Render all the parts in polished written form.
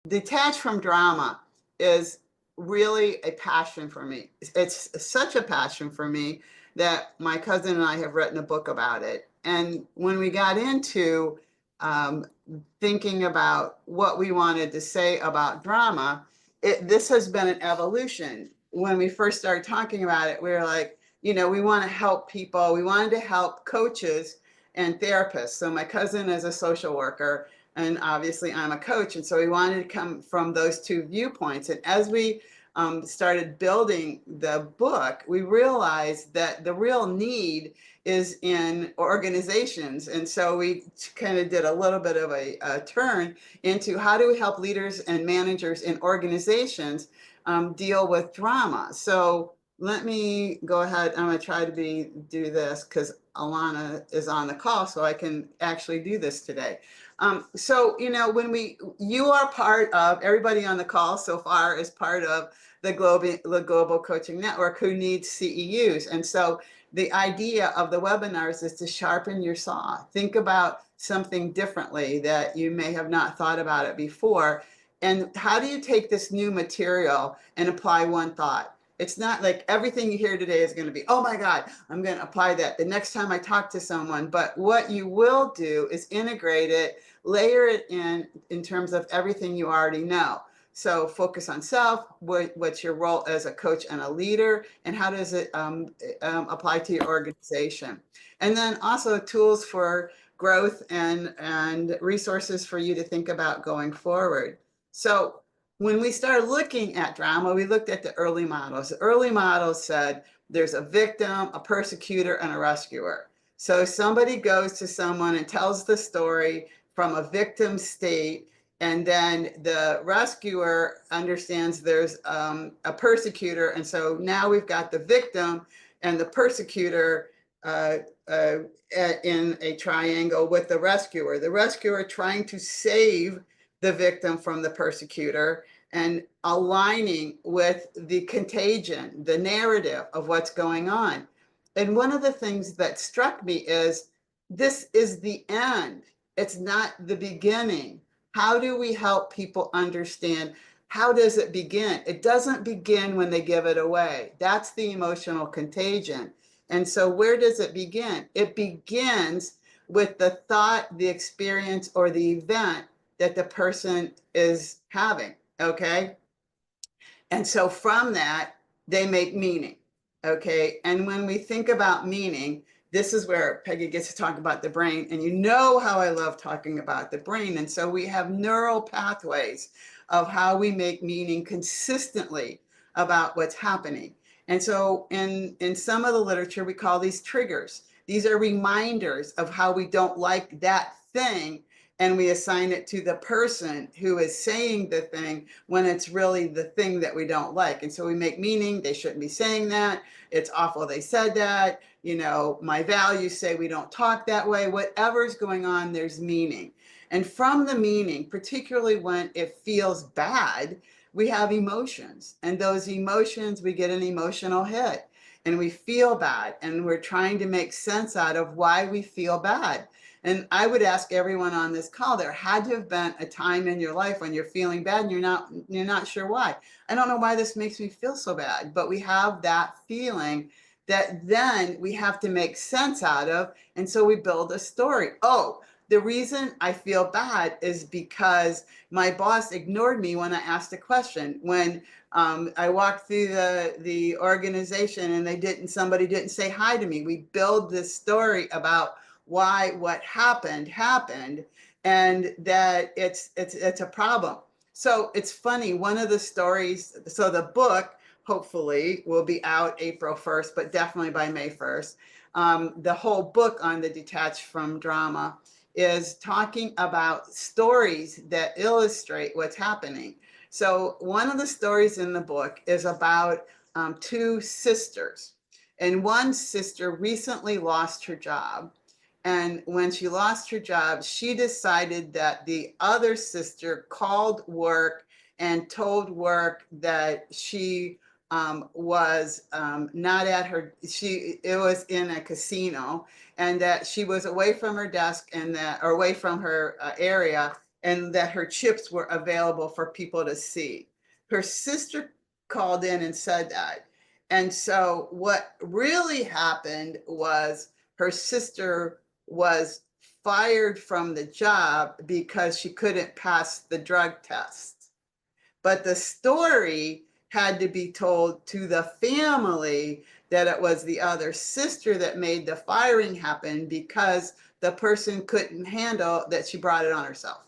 Detach from drama is really a passion for me. It's such a passion for me that my cousin and I have written a book about it. And when we got into um, thinking about what we wanted to say about drama, this has been an evolution. When we first started talking about it, we were like, we want to help people. We wanted to help coaches and therapists. So my cousin is a social worker, and obviously I'm a coach. And so we wanted to come from those two viewpoints. And as we started building the book, we realized that the real need is in organizations. And so we kind of did a little bit of a turn into how do we help leaders and managers in organizations deal with drama. So let me go ahead. I'm going to try to do this because Alana is on the call, so I can actually do this today. So, you are part of, everybody on the call so far is part of the Global Coaching Network who needs CEUs. And so the idea of the webinars is to sharpen your saw. Think about something differently that you may have not thought about it before. And how do you take this new material and apply one thought? It's not like everything you hear today is going to be, oh my God, I'm going to apply that the next time I talk to someone. But what you will do is integrate it, layer it in terms of everything you already know. So focus on self, what's your role as a coach and a leader, and how does it apply to your organization? And then also tools for growth and resources for you to think about going forward. So when we started looking at drama, we looked at the early models. The early models said there's a victim, a persecutor, and a rescuer. So somebody goes to someone and tells the story from a victim state, and then the rescuer understands there's a persecutor. And so now we've got the victim and the persecutor in a triangle with the rescuer trying to save the victim from the persecutor and aligning with the contagion, the narrative of what's going on. And one of the things that struck me is this is the end. It's not the beginning. How do we help people understand? How does it begin? It doesn't begin when they give it away. That's the emotional contagion. And so where does it begin? It begins with the thought, the experience, or the event that the person is having, okay? And so from that, they make meaning, okay? And when we think about meaning, this is where Peggy gets to talk about the brain, and you know how I love talking about the brain. And so we have neural pathways of how we make meaning consistently about what's happening. And so in some of the literature, we call these triggers. These are reminders of how we don't like that thing, and we assign it to the person who is saying the thing when it's really the thing that we don't like. And so we make meaning. They shouldn't be saying that. It's awful they said that. My values say we don't talk that way. Whatever's going on, there's meaning. And from the meaning, particularly when it feels bad, we have emotions. And those emotions, we get an emotional hit and we feel bad. And we're trying to make sense out of why we feel bad. And I would ask everyone on this call, there had to have been a time in your life when you're feeling bad and you're not sure why. I don't know why this makes me feel so bad, but we have that feeling that then we have to make sense out of. And so we build a story. Oh, the reason I feel bad is because my boss ignored me when I asked a question. When I walked through the organization and somebody didn't say hi to me. We build this story about why what happened, and that it's a problem. So it's funny, one of the stories, so the book hopefully will be out April 1st, but definitely by May 1st. The whole book on the detached from drama is talking about stories that illustrate what's happening. So one of the stories in the book is about two sisters, and one sister recently lost her job. And when she lost her job, she decided that the other sister called work and told work that she was not at her, it was in a casino, and that she was away from her desk or away from her area, and that her chips were available for people to see. Her sister called in and said that. And so what really happened was her sister was fired from the job because she couldn't pass the drug test. But the story had to be told to the family that it was the other sister that made the firing happen because the person couldn't handle that she brought it on herself.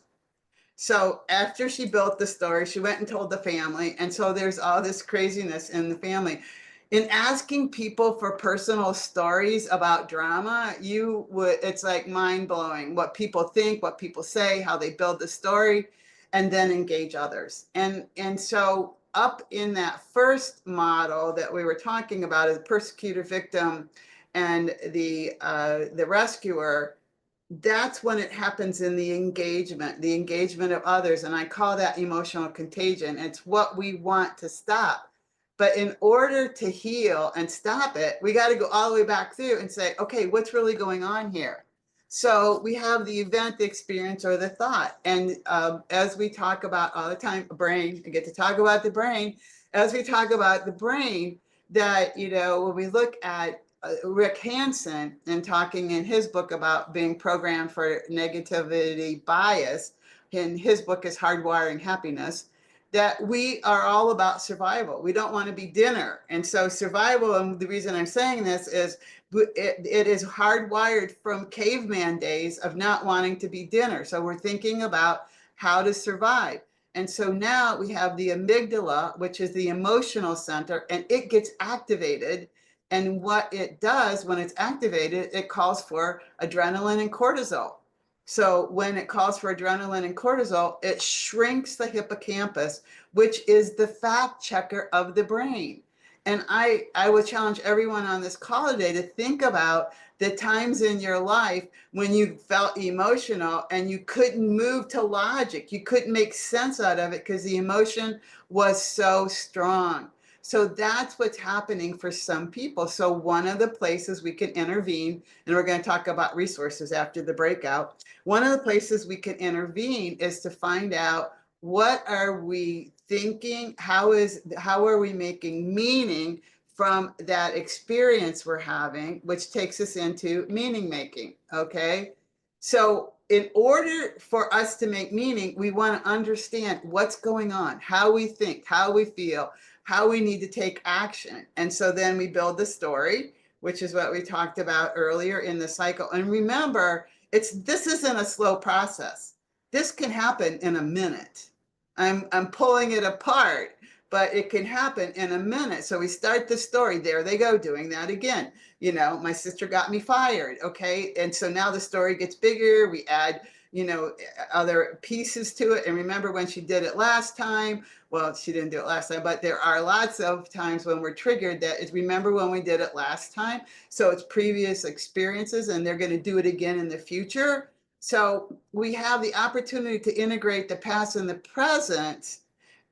So after she built the story, she went and told the family. And so there's all this craziness in the family. In asking people for personal stories about drama, it's like mind blowing what people think, what people say, how they build the story, and then engage others. And so up in that first model that we were talking about, the persecutor victim and the rescuer, that's when it happens in the engagement of others. And I call that emotional contagion. It's what we want to stop. But in order to heal and stop it, we got to go all the way back through and say, okay, what's really going on here? So we have the event, the experience, or the thought. And as we talk about all the time, brain, I get to talk about the brain. As we talk about the brain, that, when we look at Rick Hansen and talking in his book about being programmed for negativity bias, and his book is Hardwiring Happiness, that we are all about survival. We don't want to be dinner. And so survival, and the reason I'm saying this is it is hardwired from caveman days of not wanting to be dinner. So we're thinking about how to survive. And so now we have the amygdala, which is the emotional center, and it gets activated. And what it does when it's activated, it calls for adrenaline and cortisol. So when it calls for adrenaline and cortisol, it shrinks the hippocampus, which is the fact checker of the brain. And I would challenge everyone on this call today to think about the times in your life when you felt emotional and you couldn't move to logic. You couldn't make sense out of it because the emotion was so strong. So that's what's happening for some people. So one of the places we can intervene, and we're going to talk about resources after the breakout. One of the places we can intervene is to find out, what are we thinking? How are we making meaning from that experience we're having, which takes us into meaning making. Okay. So in order for us to make meaning, we want to understand what's going on, how we think, how we feel, how we need to take action. And so then we build the story, which is what we talked about earlier in the cycle. And remember, this isn't a slow process. This can happen in a minute. I'm pulling it apart, but it can happen in a minute. So we start the story. There they go, doing that again. My sister got me fired. Okay. And so now the story gets bigger. We add, other pieces to it. And remember when she did it last time? Well, she didn't do it last time, but there are lots of times when we're triggered that is, remember when we did it last time? So it's previous experiences, and they're going to do it again in the future. So we have the opportunity to integrate the past and the present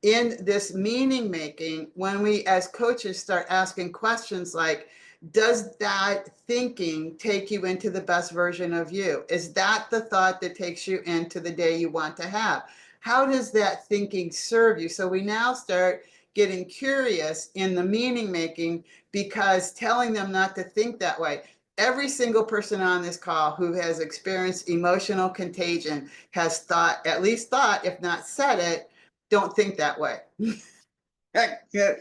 in this meaning making when we, as coaches, start asking questions like, does that thinking take you into the best version of you? Is that the thought that takes you into the day you want to have? How does that thinking serve you? So we now start getting curious in the meaning making, because telling them not to think that way. Every single person on this call who has experienced emotional contagion has at least thought, if not said it, don't think that way. Whether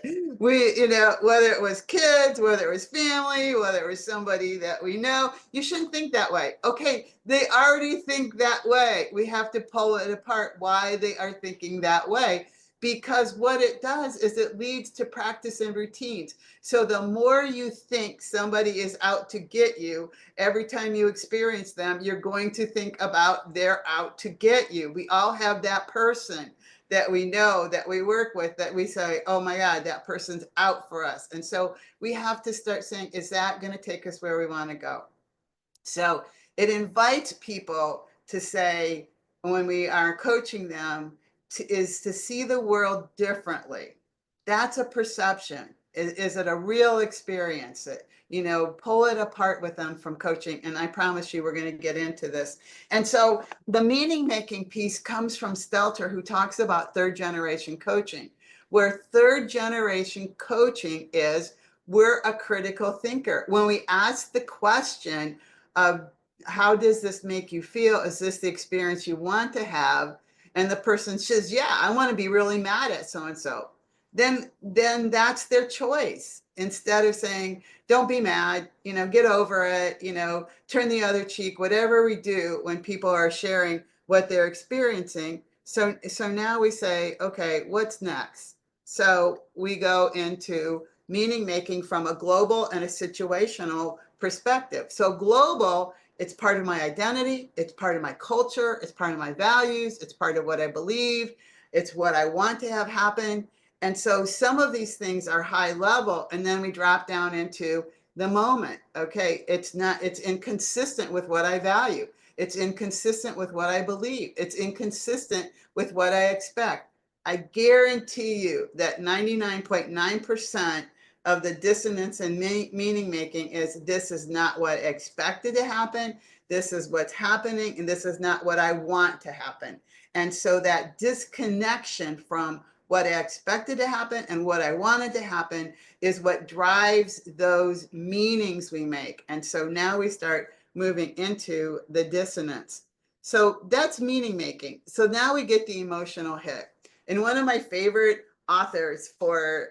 it was kids, whether it was family, whether it was somebody that we know, you shouldn't think that way. Okay, they already think that way. We have to pull it apart why they are thinking that way, because what it does is it leads to practice and routines. So the more you think somebody is out to get you, every time you experience them, you're going to think about they're out to get you. We all have that person that we know, that we work with, that we say, oh my God, that person's out for us. And so we have to start saying, is that going to take us where we want to go? So it invites people to say, when we are coaching them, is to see the world differently. That's a perception. Is it a real experience? Pull it apart with them from coaching. And I promise you, we're going to get into this. And so the meaning making piece comes from Stelter, who talks about third generation coaching, where third generation coaching is we're a critical thinker. When we ask the question of how does this make you feel? Is this the experience you want to have? And the person says, yeah, I want to be really mad at so and so. Then that's their choice. Instead of saying, don't be mad, get over it, turn the other cheek, whatever we do when people are sharing what they're experiencing. So now we say, okay, what's next? So we go into meaning making from a global and a situational perspective. So global, it's part of my identity, it's part of my culture, it's part of my values, it's part of what I believe, it's what I want to have happen. And so some of these things are high level, and then we drop down into the moment. Okay, it's inconsistent with what I value. It's inconsistent with what I believe. It's inconsistent with what I expect. I guarantee you that 99.9% of the dissonance and meaning making is this is not what I expected to happen. This is what's happening, and this is not what I want to happen. And so that disconnection from what I expected to happen and what I wanted to happen is what drives those meanings we make. And so now we start moving into the dissonance. So that's meaning making. So now we get the emotional hit. And one of my favorite authors for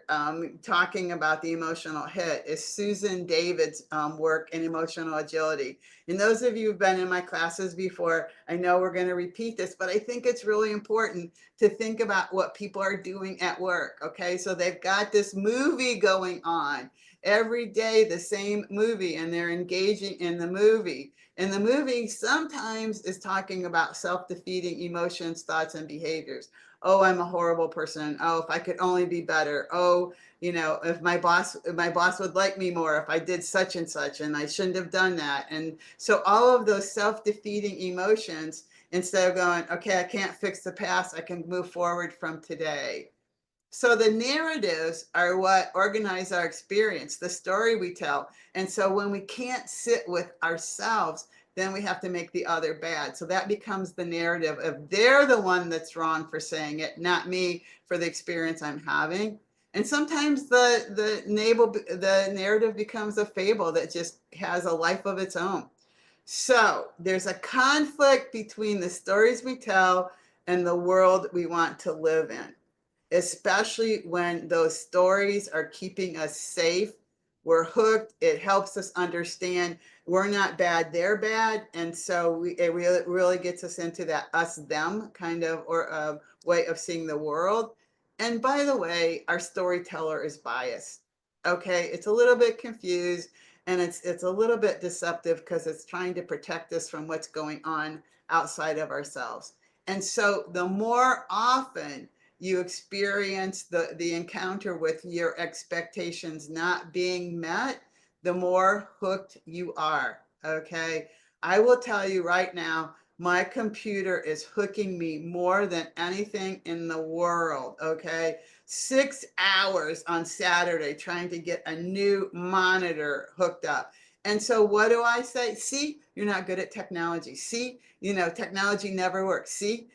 talking about the emotional hit is Susan David's work in emotional agility. And those of you who've been in my classes before, I know we're going to repeat this, but I think it's really important to think about what people are doing at work. Okay, so they've got this movie going on every day, the same movie, and they're engaging in the movie. And the movie sometimes is talking about self-defeating emotions, thoughts, and behaviors. Oh, I'm a horrible person. Oh, if I could only be better. Oh, if my boss would like me more if I did such and such, and I shouldn't have done that. And so all of those self-defeating emotions, instead of going, okay, I can't fix the past, I can move forward from today. So the narratives are what organize our experience, the story we tell. And so when we can't sit with ourselves, then we have to make the other bad. So that becomes the narrative of they're the one that's wrong for saying it, not me for the experience I'm having. And sometimes the narrative becomes a fable that just has a life of its own. So there's a conflict between the stories we tell and the world we want to live in, especially when those stories are keeping us safe. We're hooked. It helps us understand we're not bad, they're bad. And so it really gets us into that us them kind of or way of seeing the world. And by the way, our storyteller is biased. Okay, it's a little bit confused, and it's a little bit deceptive because it's trying to protect us from what's going on outside of ourselves. And so the more often you experience the encounter with your expectations not being met, the more hooked you are. Okay, I will tell you right now, my computer is hooking me more than anything in the world. Okay, 6 hours on Saturday trying to get a new monitor hooked up. And so what do I say? See, you're not good at technology. See, technology never works. See,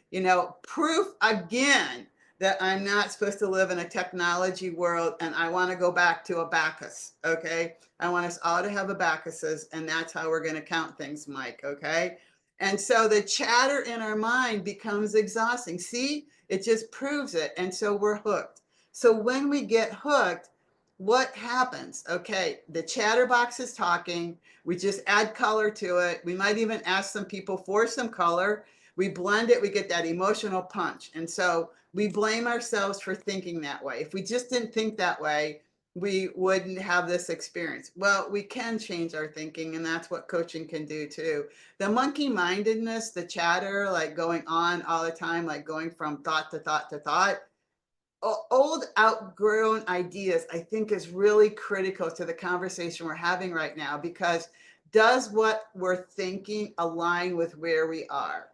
proof again that I'm not supposed to live in a technology world, and I want to go back to abacus. Okay, I want us all to have abacuses, and that's how we're going to count things, Mike. Okay, and so the chatter in our mind becomes exhausting. See, it just proves it. And so we're hooked. So when we get hooked, what happens? Okay, the chatterbox is talking. We just add color to it. We might even ask some people for some color. We blend it, we get that emotional punch. And so we blame ourselves for thinking that way. If we just didn't think that way, we wouldn't have this experience. Well, we can change our thinking, and that's what coaching can do too. The monkey mindedness, the chatter, like going on all the time, like going from thought to thought to thought, old outgrown ideas, I think is really critical to the conversation we're having right now, because does what we're thinking align with where we are?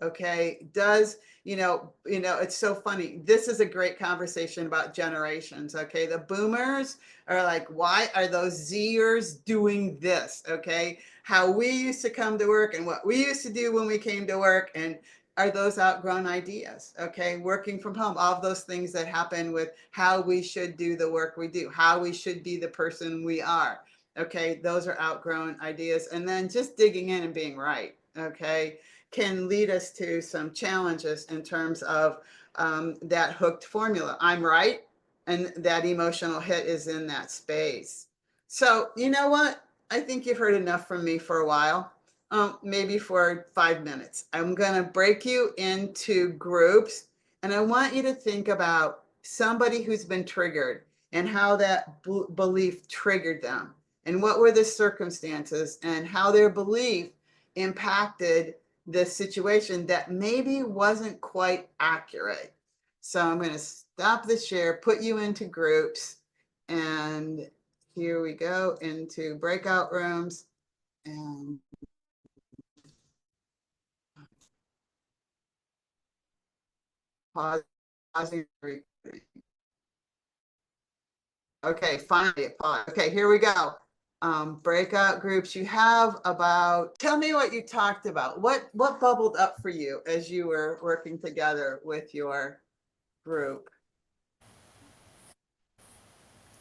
Okay, does it's so funny. This is a great conversation about generations. Okay, the boomers are like, why are those Zers doing this? Okay, how we used to come to work and what we used to do when we came to work, and are those outgrown ideas? Okay, working from home, all of those things that happen with how we should do the work we do, how we should be the person we are. Okay, those are outgrown ideas. And then just digging in and being right. Okay, can lead us to some challenges in terms of that hooked formula. I'm right, and that emotional hit is in that space. So, you know what? I think you've heard enough from me for a while, maybe for 5 minutes. I'm going to break you into groups, and I want you to think about somebody who's been triggered and how that belief triggered them, and what were the circumstances, and how their belief impacted the situation that maybe wasn't quite accurate. So I'm going to stop the share, put you into groups, and here we go into breakout rooms. And pausing. Okay, finally it paused. Okay, here we go. Breakout groups. You have about, tell me what you talked about. What bubbled up for you as you were working together with your group?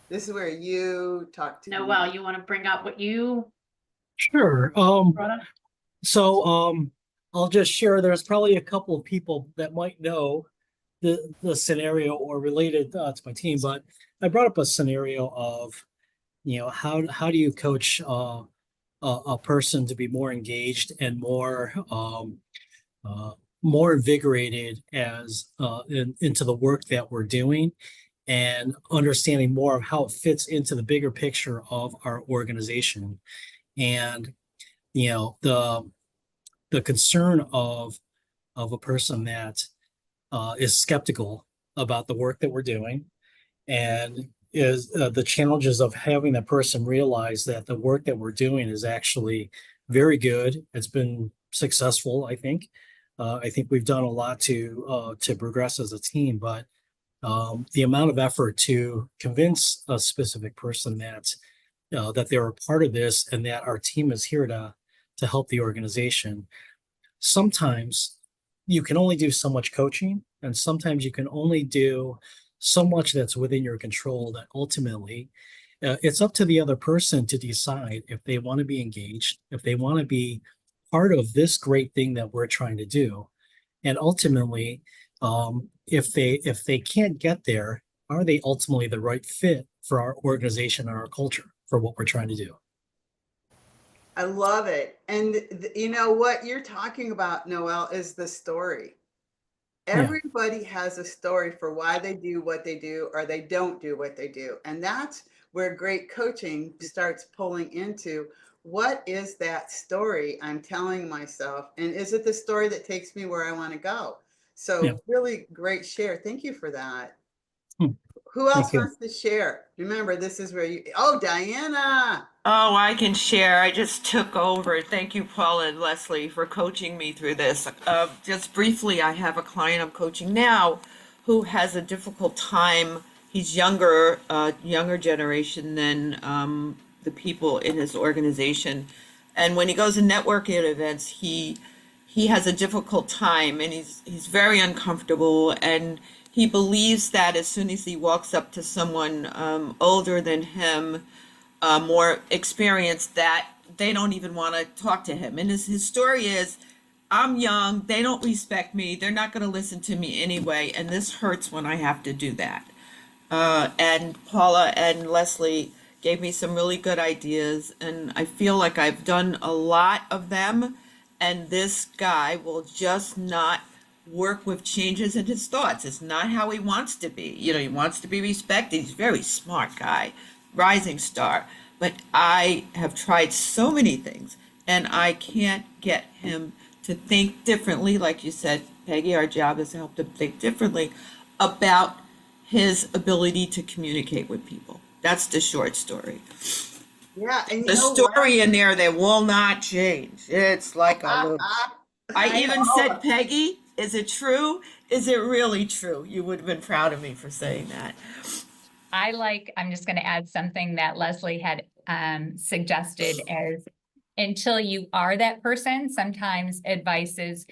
This is where you talk to No, me. well, you want to bring up what you Sure. brought up? So I'll just share. There's probably a couple of people that might know the scenario or related to my team, but I brought up a scenario of, how do you coach a person to be more engaged and uh, more invigorated into the work that we're doing, and understanding more of how it fits into the bigger picture of our organization. And you know the concern of a person that is skeptical about the work that we're doing, and is the challenges of having that person realize that the work that we're doing is actually very good. It's been successful, I think. I think we've done a lot to progress as a team, but the amount of effort to convince a specific person that they're a part of this and that our team is here to help the organization. Sometimes you can only do so much coaching, and sometimes you can only do so much that's within your control, that ultimately it's up to the other person to decide if they want to be engaged, if they want to be part of this great thing that we're trying to do. And ultimately, if they can't get there, are they ultimately the right fit for our organization and our culture for what we're trying to do? I love it. And you know what you're talking about, Noel, is the story. Yeah, Everybody has a story for why they do what they do or they don't do what they do. And that's where great coaching starts pulling into, what is that story I'm telling myself? And is it the story that takes me where I want to go? yeah. So, really great share. Thank you for that. Hmm, Who thank else you. wants to share? Remember, this is where oh, Diana. Oh, I can share. I just took over. Thank you, Paula and Leslie, for coaching me through this. Just briefly, I have a client I'm coaching now who has a difficult time. He's younger generation than the people in his organization, and when he goes to networking events, he has a difficult time, and he's very uncomfortable, and he believes that as soon as he walks up to someone older than him, more experienced, that they don't even want to talk to him. And his story is, I'm young, they don't respect me, they're not going to listen to me anyway, and this hurts when I have to do that. And Paula and Leslie gave me some really good ideas, and I feel like I've done a lot of them, and this guy will just not work with changes in his thoughts. It's not how he wants to be. He wants to be respected. He's a very smart guy, rising star. But I have tried so many things, and I can't get him to think differently. Like you said, Peggy, our job is to help him think differently about his ability to communicate with people. That's the short story. Yeah, and you The know what? story in there that will not change. It's like a little. I I even said, Peggy, is it true? Is it really true? You would have been proud of me for saying that. I'm just going to add something that Leslie had suggested as until you are that person, sometimes advice is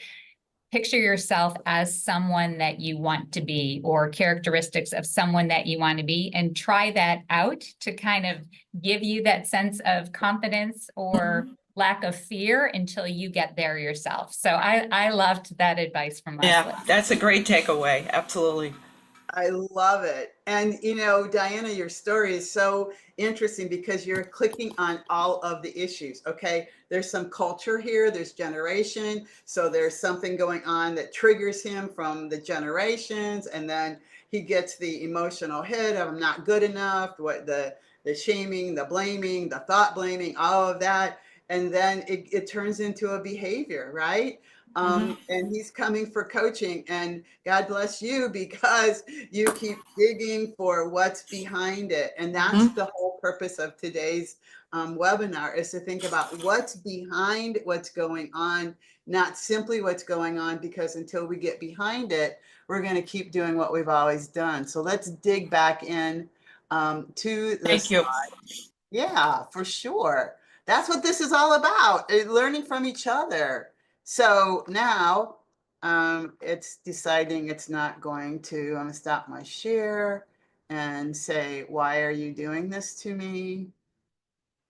picture yourself as someone that you want to be or characteristics of someone that you want to be and try that out to kind of give you that sense of confidence or lack of fear until you get there yourself. So I loved that advice from Leslie. Yeah, that's a great takeaway. Absolutely. I love it. And you know, Diana, your story is so interesting because you're clicking on all of the issues. Okay. There's some culture here, there's generation. So there's something going on that triggers him from the generations. And then he gets the emotional hit of I'm not good enough, what the shaming, the blaming, the thought blaming, all of that. And then it turns into a behavior, right? And he's coming for coaching, and God bless you because you keep digging for what's behind it. And that's the whole purpose of today's webinar, is to think about what's behind what's going on, not simply what's going on, because until we get behind it, we're going to keep doing what we've always done. So let's dig back in to the Thank you. Yeah, for sure. That's what this is all about, learning from each other. So now it's deciding it's not going to, I'm going to stop my share and say, why are you doing this to me?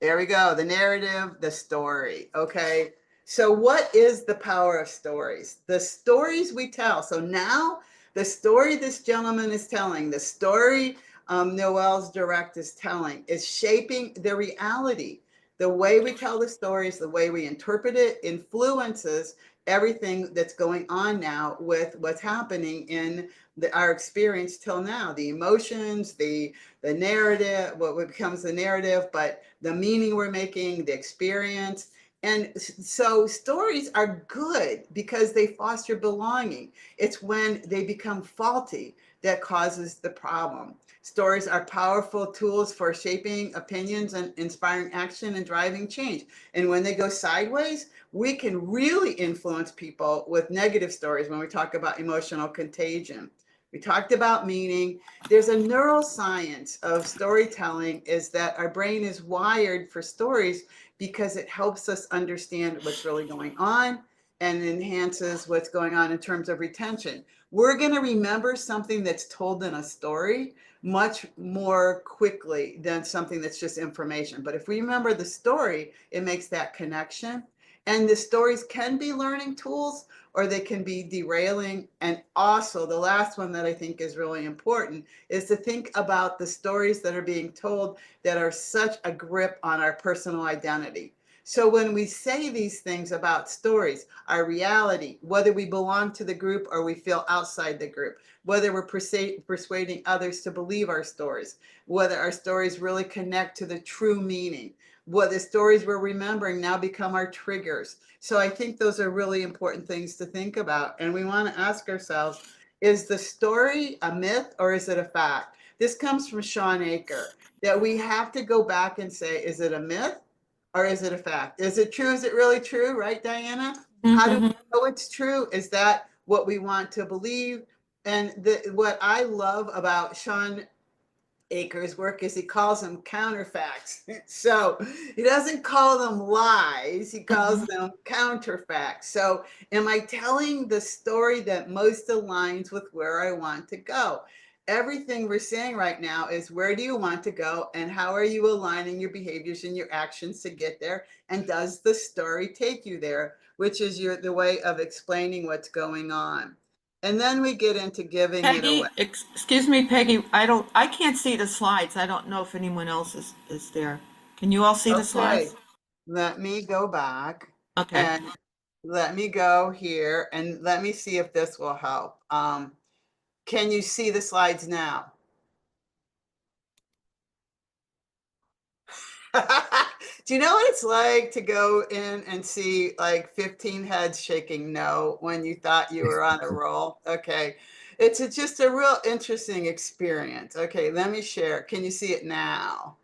There we go. The narrative, the story. Okay. So what is the power of stories? The stories we tell. So now the story this gentleman is telling, the story Noel's direct is telling, is shaping the reality. The way we tell the stories, the way we interpret it influences everything that's going on now with what's happening in our experience till now, the emotions, the narrative, what becomes the narrative, but the meaning we're making, the experience. And so stories are good because they foster belonging. It's when they become faulty that causes the problem. Stories are powerful tools for shaping opinions and inspiring action and driving change. And when they go sideways, we can really influence people with negative stories when we talk about emotional contagion. We talked about meaning. There's a neuroscience of storytelling, is that our brain is wired for stories because it helps us understand what's really going on and enhances what's going on in terms of retention. We're going to remember something that's told in a story much more quickly than something that's just information. But if we remember the story, it makes that connection. And the stories can be learning tools, or they can be derailing. And also the last one that I think is really important is to think about the stories that are being told that are such a grip on our personal identity. So when we say these things about stories, our reality, whether we belong to the group or we feel outside the group, whether we're persuading others to believe our stories, whether our stories really connect to the true meaning, what the stories we're remembering now become our triggers. So I think those are really important things to think about. And we want to ask ourselves, is the story a myth or is it a fact? This comes from Sean Aker, that we have to go back and say, is it a myth or is it a fact? Is it true? Is it really true? Right, Diana? How do we know it's true? Is that what we want to believe? And what I love about Sean Aker's work is he calls them counterfacts. So he doesn't call them lies, he calls them counterfacts. So am I telling the story that most aligns with where I want to go? Everything we're saying right now is, where do you want to go and how are you aligning your behaviors and your actions to get there? And does the story take you there? Which is the way of explaining what's going on. And then we get into giving it away. Peggy, excuse me, Peggy. I can't see the slides. I don't know if anyone else is there. Can you all see the Okay, slides? let me go back Okay. and let me go here and let me see if this will help. Can you see the slides now? Do you know what it's like to go in and see like 15 heads shaking no when you thought you were on a roll? Okay. It's just a real interesting experience. Okay, let me share. Can you see it now?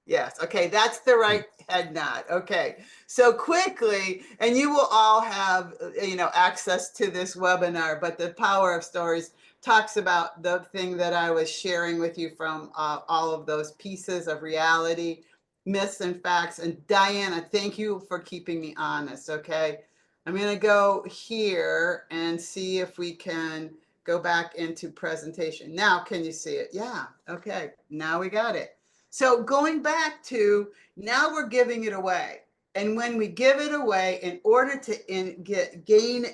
Yes. Okay. That's the right head nod. Okay. So quickly, and you will all have, access to this webinar, but the power of stories talks about the thing that I was sharing with you from all of those pieces of reality, myths and facts. And Diana, thank you for keeping me honest. Okay. I'm going to go here and see if we can go back into presentation. Now, can you see it? Yeah. Okay. Now we got it. So going back to now we're giving it away. And when we give it away, in order to gain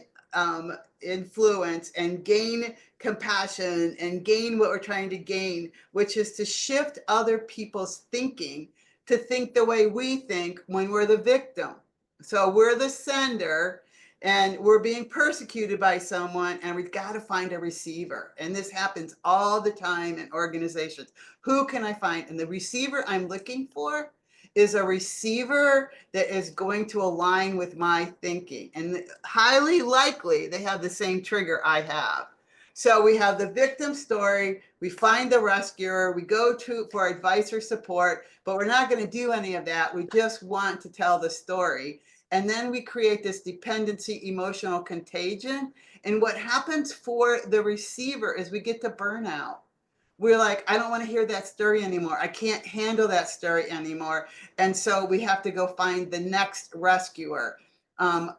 influence and gain compassion and gain what we're trying to gain, which is to shift other people's thinking to think the way we think when we're the victim. So we're the sender and we're being persecuted by someone, and we've got to find a receiver. And this happens all the time in organizations. Who can I find? And the receiver I'm looking for is a receiver that is going to align with my thinking. And highly likely they have the same trigger I have. So we have the victim story, we find the rescuer, we go to for advice or support, but we're not going to do any of that. We just want to tell the story. And then we create this dependency emotional contagion. And what happens for the receiver is we get to burnout. We're like, I don't want to hear that story anymore. I can't handle that story anymore. And so we have to go find the next rescuer.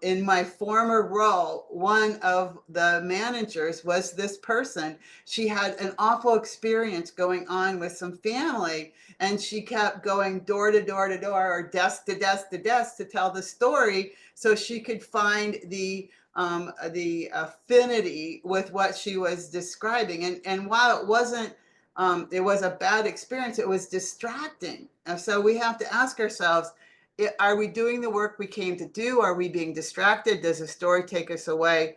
In my former role, one of the managers was this person. She had an awful experience going on with some family, and she kept going door to door to door, or desk to desk to desk, to tell the story so she could find the affinity with what she was describing. And while it wasn't, it was a bad experience, it was distracting. And so we have to ask ourselves, are we doing the work we came to do? Are we being distracted? Does the story take us away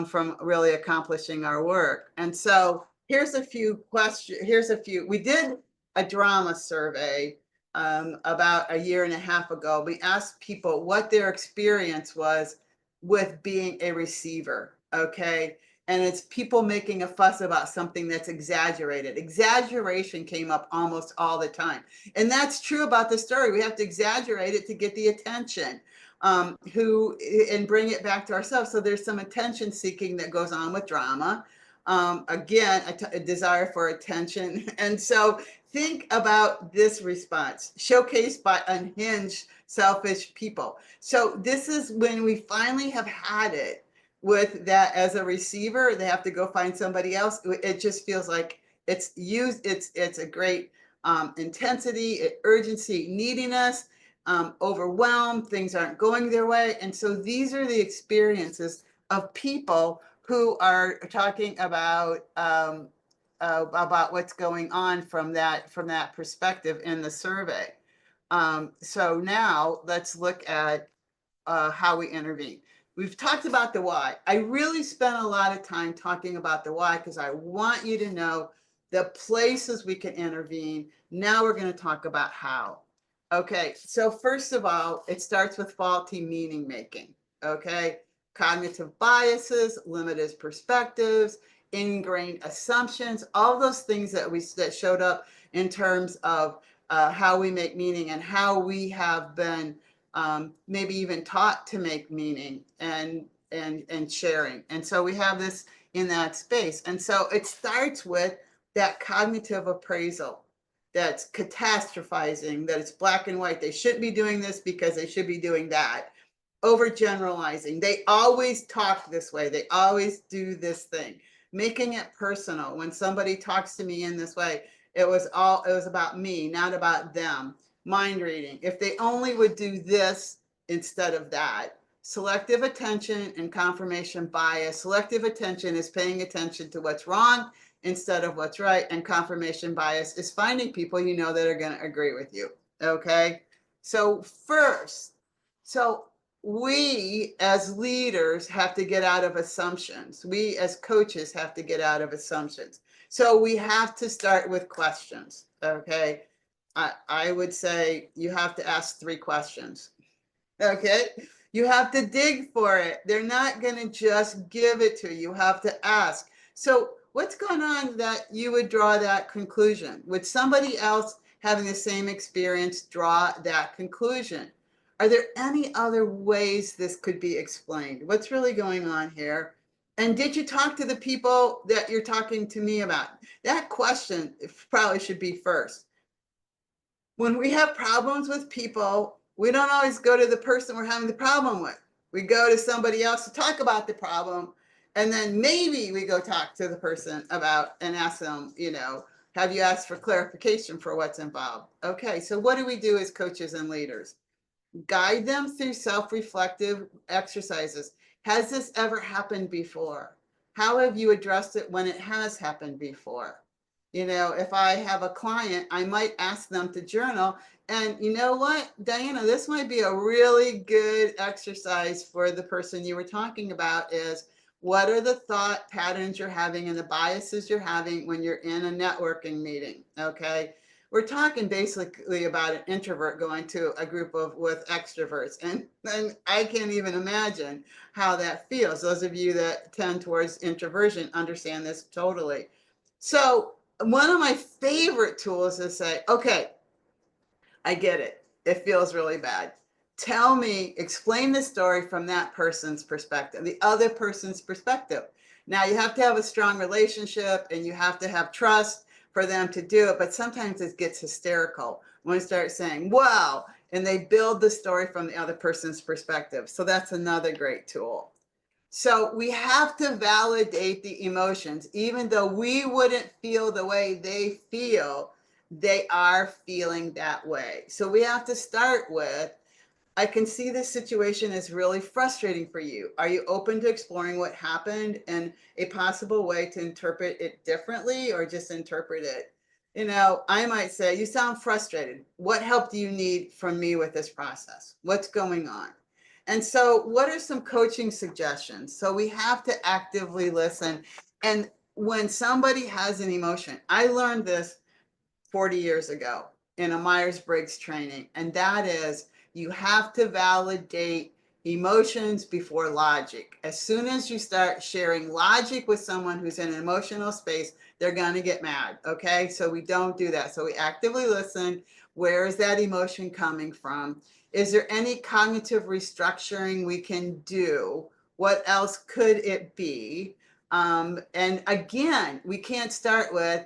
from really accomplishing our work? And so here's a few questions. We did a drama survey about a year and a half ago. We asked people what their experience was with being a receiver, okay? And it's people making a fuss about something that's exaggerated. Exaggeration came up almost all the time. And that's true about the story. We have to exaggerate it to get the attention and bring it back to ourselves. So there's some attention seeking that goes on with drama. Again, a desire for attention. And so think about this response, showcased by unhinged, selfish people. So this is when we finally have had it with that as a receiver. They have to go find somebody else. It just feels like it's a great intensity, urgency, neediness, overwhelmed, things aren't going their way. And so these are the experiences of people who are talking about what's going on from that perspective in the survey. So now let's look at how we intervene. We've talked about the why. I really spent a lot of time talking about the why because I want you to know the places we can intervene. Now we're going to talk about how. Okay, so first of all, it starts with faulty meaning making. Okay, cognitive biases, limited perspectives, ingrained assumptions, all those things that showed up in terms of how we make meaning and how we have been maybe even taught to make meaning and sharing. And so we have this in that space. And so it starts with that cognitive appraisal that's catastrophizing, that it's black and white. They shouldn't be doing this because they should be doing that. Overgeneralizing. They always talk this way. They always do this thing. Making it personal. When somebody talks to me in this way, it was about me, not about them. Mind reading. If they only would do this instead of that. Selective attention and confirmation bias. Selective attention is paying attention to what's wrong instead of what's right. And confirmation bias is finding people you know that are going to agree with you. Okay. So we as leaders have to get out of assumptions. We as coaches have to get out of assumptions. So we have to start with questions. Okay. I would say you have to ask 3 questions. Okay. You have to dig for it. They're not going to just give it to you. You have to ask. So what's going on that you would draw that conclusion? Would somebody else having the same experience draw that conclusion. Are there any other ways this could be explained? What's really going on here? And did you talk to the people that you're talking to me about? That question probably should be first. When we have problems with people, we don't always go to the person we're having the problem with. We go to somebody else to talk about the problem. And then maybe we go talk to the person about and ask them, have you asked for clarification for what's involved? Okay, so what do we do as coaches and leaders? Guide them through self-reflective exercises. Has this ever happened before? How have you addressed it when it has happened before? If I have a client, I might ask them to journal. And you know what, Diana, this might be a really good exercise for the person you were talking about is what are the thought patterns you're having and the biases you're having when you're in a networking meeting, okay? We're talking basically about an introvert going to a group with extroverts. And I can't even imagine how that feels. Those of you that tend towards introversion understand this totally. So one of my favorite tools is say, okay, I get it. It feels really bad. Tell me, explain the story from that person's perspective, the other person's perspective. Now you have to have a strong relationship and you have to have trust for them to do it. But sometimes it gets hysterical when we start saying, wow, and they build the story from the other person's perspective. So that's another great tool. So we have to validate the emotions, even though we wouldn't feel the way they feel, they are feeling that way. So we have to start with, I can see this situation is really frustrating for you. Are you open to exploring what happened and a possible way to interpret it differently or just interpret it? I might say, you sound frustrated. What help do you need from me with this process? What's going on? And so what are some coaching suggestions? So we have to actively listen. And when somebody has an emotion, I learned this 40 years ago in a Myers-Briggs training, and that is you have to validate emotions before logic. As soon as you start sharing logic with someone who's in an emotional space, they're going to get mad. Okay, so we don't do that. So we actively listen. Where is that emotion coming from? Is there any cognitive restructuring we can do? What else could it be? And again, we can't start with,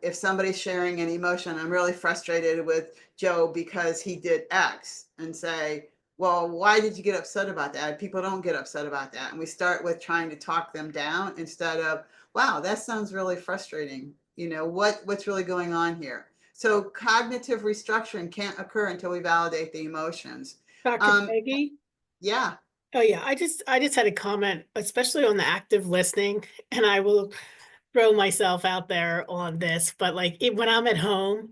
if somebody's sharing an emotion, I'm really frustrated with Joe because he did X, and say, well, why did you get upset about that? People don't get upset about that. And we start with trying to talk them down instead of, wow, that sounds really frustrating. What's really going on here? So cognitive restructuring can't occur until we validate the emotions. Dr. Peggy? Yeah. Oh yeah, I just had a comment, especially on the active listening, and I will throw myself out there on this, but when I'm at home,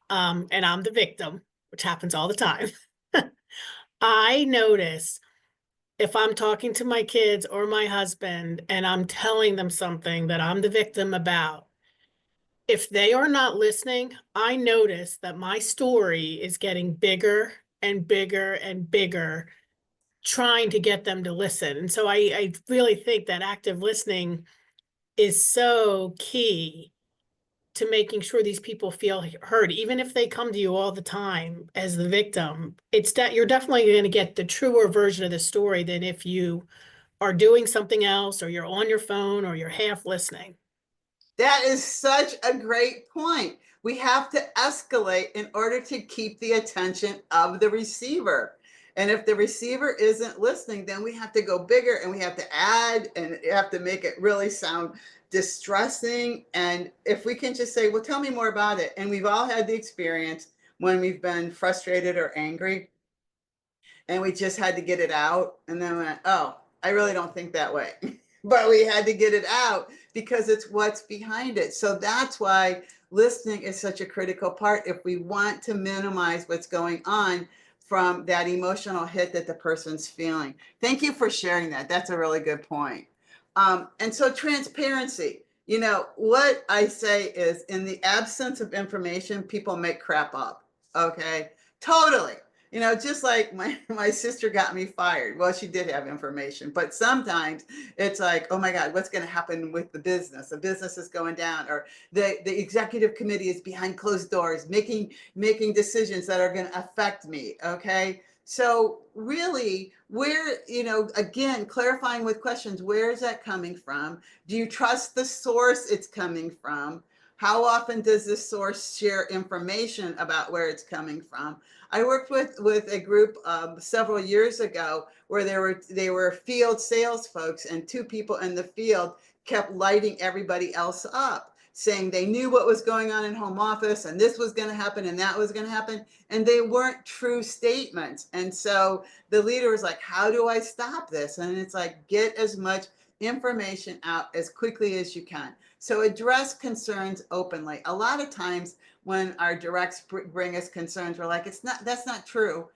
and I'm the victim, which happens all the time, I notice if I'm talking to my kids or my husband and I'm telling them something that I'm the victim about, if they are not listening, I notice that my story is getting bigger and bigger and bigger, trying to get them to listen. And so I really think that active listening is so key to making sure these people feel heard, even if they come to you all the time as the victim. It's that you're definitely going to get the truer version of the story than if you are doing something else or you're on your phone or you're half listening. That is such a great point. We have to escalate in order to keep the attention of the receiver. And if the receiver isn't listening, then we have to go bigger and we have to add and have to make it really sound distressing. And if we can just say, well, tell me more about it. And we've all had the experience when we've been frustrated or angry and we just had to get it out. And then we went, oh, I really don't think that way. But we had to get it out because it's what's behind it. So that's why listening is such a critical part if we want to minimize what's going on from that emotional hit that the person's feeling. Thank you for sharing that. That's a really good point. And so transparency, what I say is in the absence of information, people make crap up. Okay, totally. You know, just like my sister got me fired. Well, she did have information, but sometimes it's like, oh my God, what's going to happen with the business? The business is going down, or the executive committee is behind closed doors making decisions that are going to affect me. Okay. So really, where, you know, again, clarifying with questions, where is that coming from? Do you trust the source it's coming from? How often does this source share information about where it's coming from? I worked with a group several years ago where they were field sales folks, and two people in the field kept lighting everybody else up, saying they knew what was going on in home office and this was going to happen and that was going to happen, and they weren't true statements. And so the leader was like, how do I stop this? And it's like, get as much information out as quickly as you can. So address concerns openly. A lot of times when our directs bring us concerns, we're like, that's not true.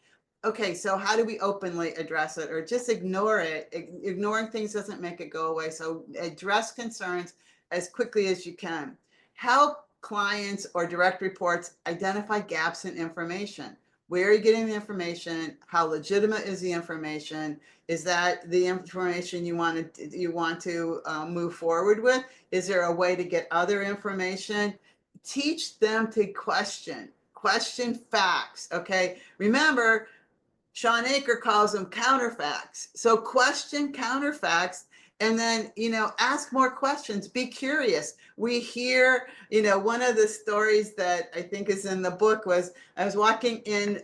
Okay, so how do we openly address it, or just ignore it? Ignoring things doesn't make it go away. So address concerns as quickly as you can. Help clients or direct reports identify gaps in information. Where are you getting the information? How legitimate is the information? Is that the information you want to move forward with? Is there a way to get other information? Teach them to question facts. Okay. Remember, Sean Aker calls them counterfacts. So question counterfacts, and then, you know, ask more questions. Be curious. We hear, you know, one of the stories that I think is in the book was I was walking in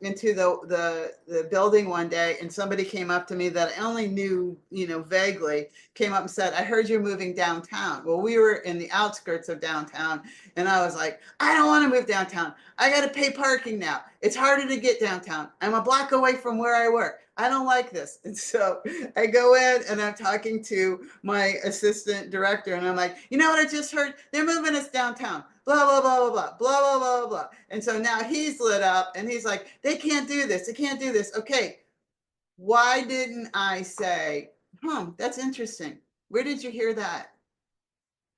into the building one day, and somebody came up to me that I only knew, you know, vaguely, came up and said, I heard you're moving downtown. Well, we were in the outskirts of downtown, and I was like, I don't want to move downtown. I got to pay parking now. It's harder to get downtown. I'm a block away from where I work. I don't like this. And so I go in and I'm talking to my assistant director, and I'm like, you know what I just heard? They're moving us downtown. Blah, blah, blah, blah, blah, blah, blah, blah, blah. And so now he's lit up and he's like, they can't do this. They can't do this. Okay. Why didn't I say, that's interesting. Where did you hear that?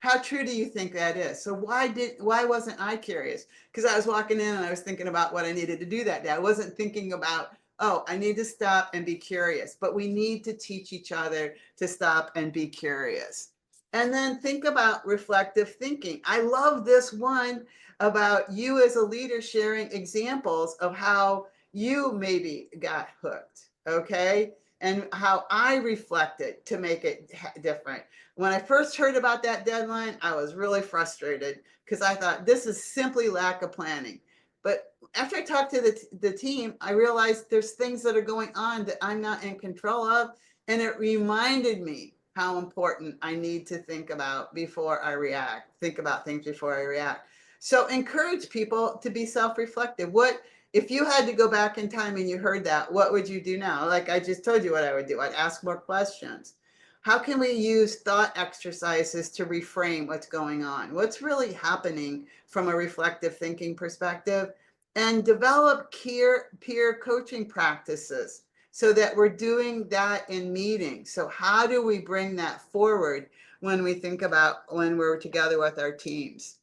How true do you think that is? So why wasn't I curious? Because I was walking in and I was thinking about what I needed to do that day. I wasn't thinking about, oh, I need to stop and be curious. But we need to teach each other to stop and be curious. And then think about reflective thinking. I love this one about you as a leader sharing examples of how you maybe got hooked, okay? And how I reflected to make it different. When I first heard about that deadline, I was really frustrated because I thought this is simply lack of planning. But after I talked to the team, I realized there's things that are going on that I'm not in control of. And it reminded me how important I need to think about before I react, think about things before I react. So encourage people to be self-reflective. What, if you had to go back in time and you heard that, what would you do now? Like I just told you what I would do. I'd ask more questions. How can we use thought exercises to reframe what's going on? What's really happening from a reflective thinking perspective? And develop peer coaching practices so that we're doing that in meetings. So how do we bring that forward when we think about when we're together with our teams?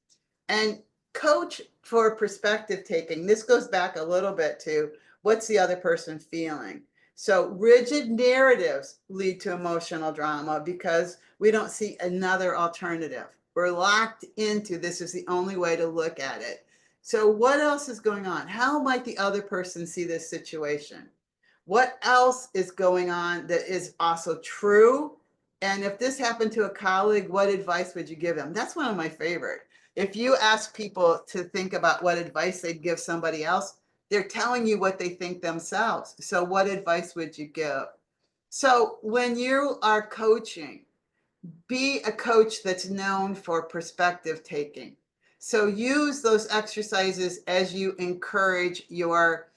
And coach for perspective taking. This goes back a little bit to what's the other person feeling? So rigid narratives lead to emotional drama because we don't see another alternative. We're locked into this is the only way to look at it. So what else is going on? How might the other person see this situation? What else is going on that is also true? And if this happened to a colleague, what advice would you give them? That's one of my favorite. If you ask people to think about what advice they'd give somebody else, they're telling you what they think themselves. So what advice would you give? So when you are coaching, be a coach that's known for perspective taking. So use those exercises as you encourage your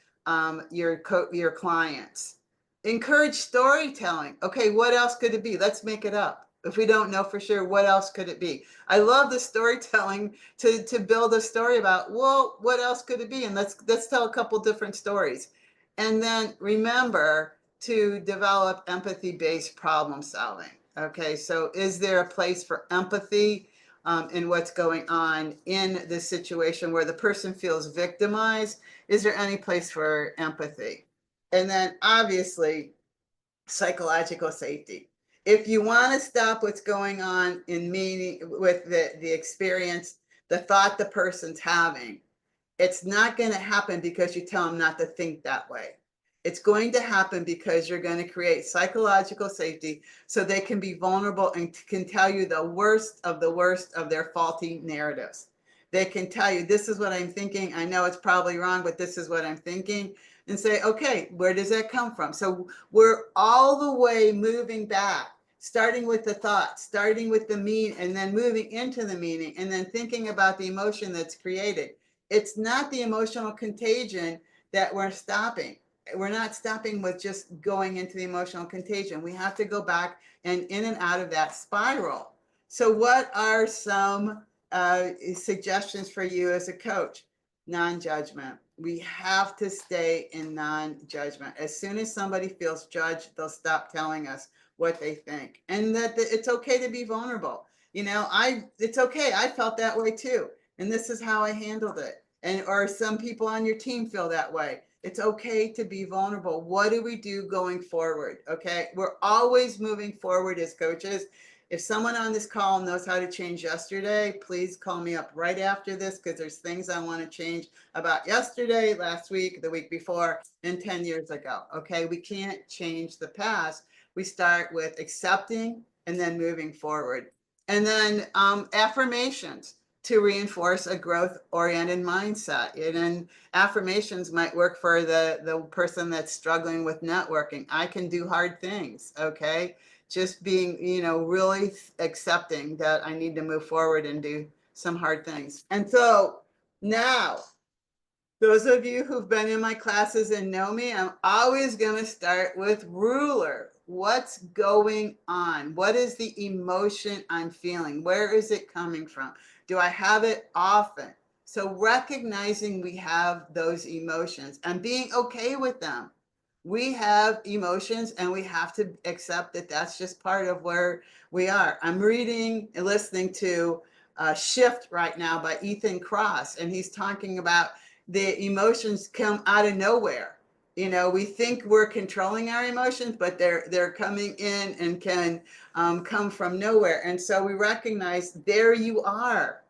clients. Encourage storytelling. Okay, what else could it be? Let's make it up. If we don't know for sure, what else could it be? I love the storytelling to build a story about, well, what else could it be? And let's tell a couple different stories. And then remember to develop empathy-based problem solving. Okay, so is there a place for empathy in what's going on in this situation where the person feels victimized, is there any place for empathy? And then obviously, psychological safety. If you want to stop what's going on in meaning with the experience, the thought the person's having, it's not going to happen because you tell them not to think that way. It's going to happen because you're going to create psychological safety so they can be vulnerable and can tell you the worst of their faulty narratives. They can tell you, this is what I'm thinking. I know it's probably wrong, but this is what I'm thinking. And say, okay, where does that come from? So we're all the way moving back, starting with the thought, starting with the mean, and then moving into the meaning, and then thinking about the emotion that's created. It's not the emotional contagion that we're stopping. We're not stopping with just going into the emotional contagion. We have to go back and in and out of that spiral. So what are some suggestions for you as a coach? Non-judgment. We have to stay in non-judgment. As soon as somebody feels judged, they'll stop telling us what they think. And that it's okay to be vulnerable. You know, it's okay. I felt that way too. And this is how I handled it. And or some people on your team feel that way. It's okay to be vulnerable. What do we do going forward? Okay. We're always moving forward as coaches. If someone on this call knows how to change yesterday, please call me up right after this, because there's things I want to change about yesterday, last week, the week before, and 10 years ago. Okay. We can't change the past. We start with accepting and then moving forward. And then affirmations to reinforce a growth-oriented mindset. And affirmations might work for the person that's struggling with networking. I can do hard things, okay? Just being, you know, really accepting that I need to move forward and do some hard things. And so now, those of you who've been in my classes and know me, I'm always going to start with ruler. What's going on? What is the emotion I'm feeling? Where is it coming from? Do I have it often? So recognizing we have those emotions and being okay with them. We have emotions and we have to accept that that's just part of where we are. I'm reading and listening to Shift right now by Ethan Kross, and he's talking about the emotions come out of nowhere. You know, we think we're controlling our emotions, but they're coming in and can come from nowhere. And so we recognize, there you are.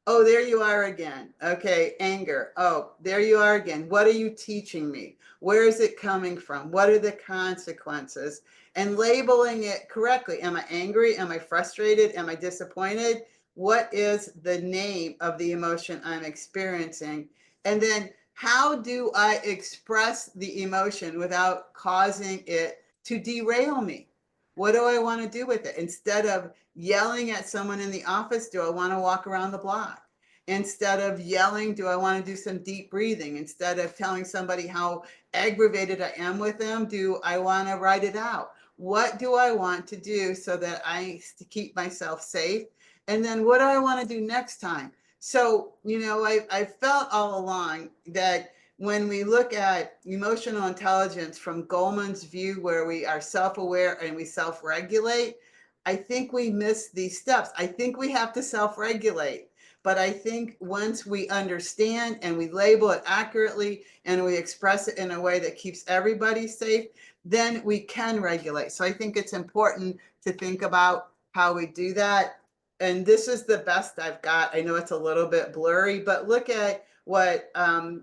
Oh, there you are again. Okay, anger. Oh, there you are again. What are you teaching me? Where is it coming from? What are the consequences? And labeling it correctly. Am I angry? Am I frustrated? Am I disappointed? What is the name of the emotion I'm experiencing? And then how do I express the emotion without causing it to derail me? What do I want to do with it? Instead of yelling at someone in the office, do I want to walk around the block? Instead of yelling, do I want to do some deep breathing? Instead of telling somebody how aggravated I am with them, do I want to write it out? What do I want to do so that I keep myself safe? And then what do I want to do next time? So, you know, I felt all along that when we look at emotional intelligence from Goleman's view, where we are self-aware and we self-regulate, I think we miss these steps. I think we have to self-regulate. But I think once we understand and we label it accurately and we express it in a way that keeps everybody safe, then we can regulate. So I think it's important to think about how we do that. And this is the best I've got. I know it's a little bit blurry, but look at what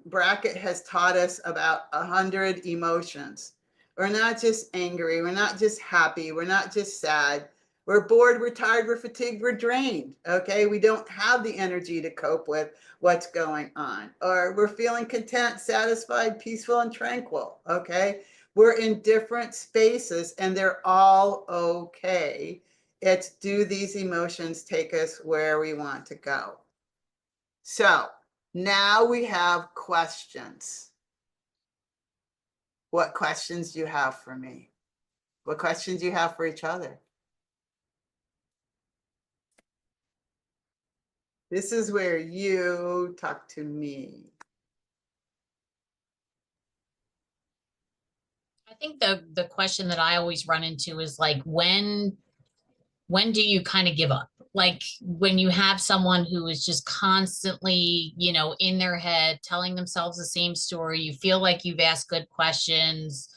Brackett has taught us about 100 emotions. We're not just angry. We're not just happy. We're not just sad. We're bored, we're tired, we're fatigued, we're drained. Okay, we don't have the energy to cope with what's going on. Or we're feeling content, satisfied, peaceful, and tranquil. Okay, we're in different spaces and they're all okay. It's, do these emotions take us where we want to go? So now we have questions. What questions do you have for me? What questions do you have for each other? This is where you talk to me. I think the question that I always run into is like, when when do you kind of give up? Like when you have someone who is just constantly, you know, in their head, telling themselves the same story, you feel like you've asked good questions,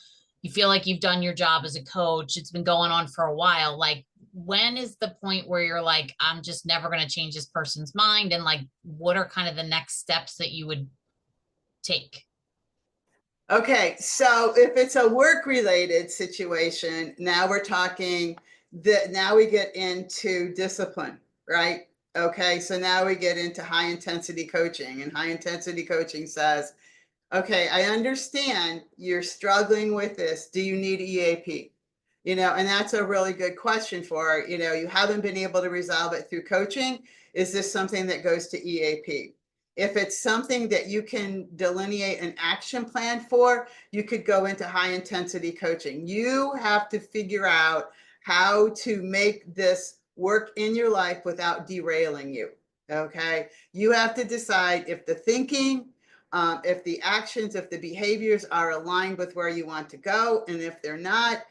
you feel like you've done your job as a coach, it's been going on for a while. Like, when is the point where you're like, I'm just never going to change this person's mind? And like, what are kind of the next steps that you would take? Okay, so if it's a work-related situation, now we're talking that now we get into discipline, right? Okay, so now we get into high-intensity coaching, and high-intensity coaching says, okay, I understand you're struggling with this. Do you need EAP? You know, and that's a really good question for, you know, you haven't been able to resolve it through coaching. Is this something that goes to EAP? If it's something that you can delineate an action plan for, you could go into high intensity coaching. You have to figure out how to make this work in your life without derailing you. Okay. You have to decide if the thinking, if the actions, if the behaviors are aligned with where you want to go. And if they're not,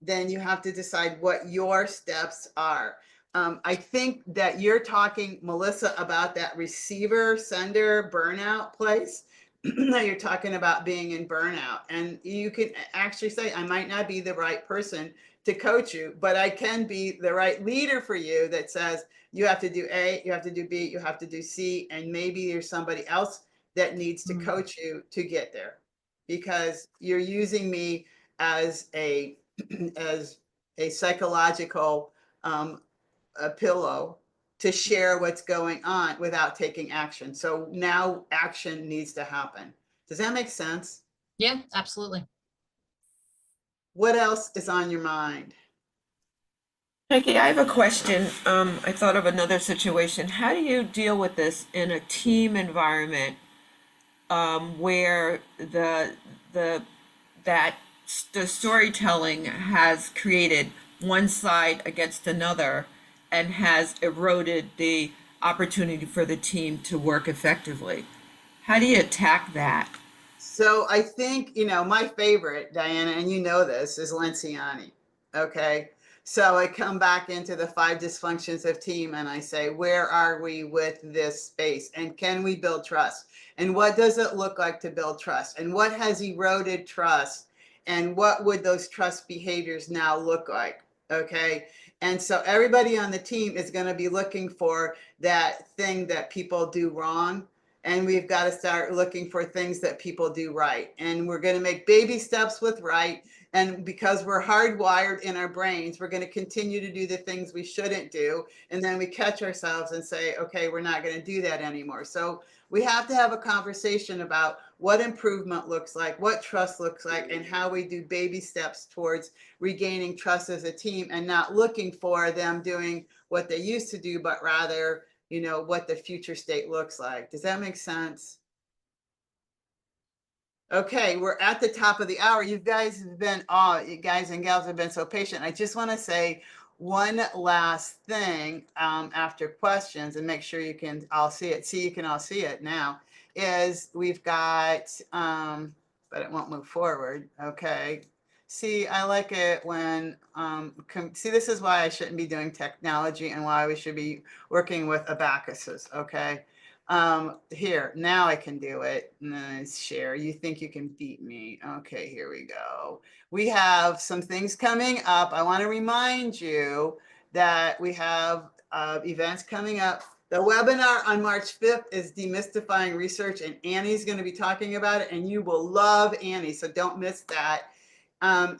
then you have to decide what your steps are. I think that you're talking, Melissa, about that receiver sender burnout place. You're talking about being in burnout. And you can actually say, I might not be the right person to coach you, but I can be the right leader for you that says, you have to do A, you have to do B, you have to do C, and maybe there's somebody else that needs to coach you to get there, because you're using me as a as a psychological a pillow to share what's going on without taking action. So now action needs to happen. Does that make sense? Yeah, absolutely. What else is on your mind? Becky, I have a question. I thought of another situation. How do you deal with this in a team environment where the that the storytelling has created one side against another and has eroded the opportunity for the team to work effectively? How do you attack that? So I think, you know, my favorite, Diana, and you know this, is Lenciani. Okay. So I come back into the 5 dysfunctions of team and I say, where are we with this space? And can we build trust? And what does it look like to build trust? And what has eroded trust? And what would those trust behaviors now look like? Okay. And so everybody on the team is going to be looking for that thing that people do wrong, and we've got to start looking for things that people do right. And we're going to make baby steps with right. And because we're hardwired in our brains, we're going to continue to do the things we shouldn't do. And then we catch ourselves and say, okay, we're not going to do that anymore. So we have to have a conversation about what improvement looks like, what trust looks like, and how we do baby steps towards regaining trust as a team, and not looking for them doing what they used to do, but rather, you know, what the future state looks like. Does that make sense? Okay, we're at the top of the hour. You guys have been, you guys and gals have been so patient. I just want to say one last thing after questions, and make sure you can all see it. See, you can all see it now. Is we've got, but it won't move forward. Okay. See, I like it when, see, this is why I shouldn't be doing technology and why we should be working with abacuses. Okay. Here, now I can do it. Nice, share. You think you can beat me? Okay, here we go. We have some things coming up. I want to remind you that we have events coming up. The webinar on March 5th is Demystifying Research, and Annie's going to be talking about it, and you will love Annie, so don't miss that.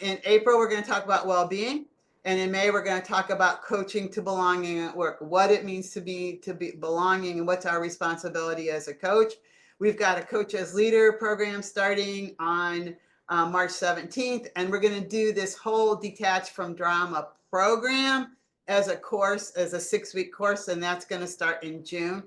In April, we're going to talk about well-being. And in May, we're going to talk about coaching to belonging at work, what it means to be belonging, and what's our responsibility as a coach. We've got a Coach as Leader program starting on March 17th, and we're going to do this whole Detach from Drama program as a course, as a 6-week course, and that's going to start in June.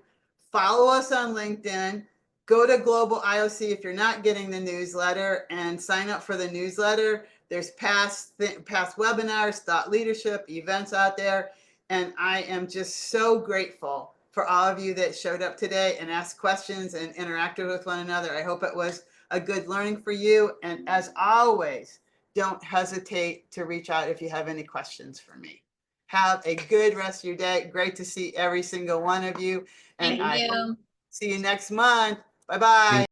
Follow us on LinkedIn. Go to Global IOC if you're not getting the newsletter, and sign up for the newsletter. There's past webinars, thought leadership, events out there. And I am just so grateful for all of you that showed up today and asked questions and interacted with one another. I hope it was a good learning for you. And as always, don't hesitate to reach out if you have any questions for me. Have a good rest of your day. Great to see every single one of you. And Thank I you. see you next month. Bye-bye.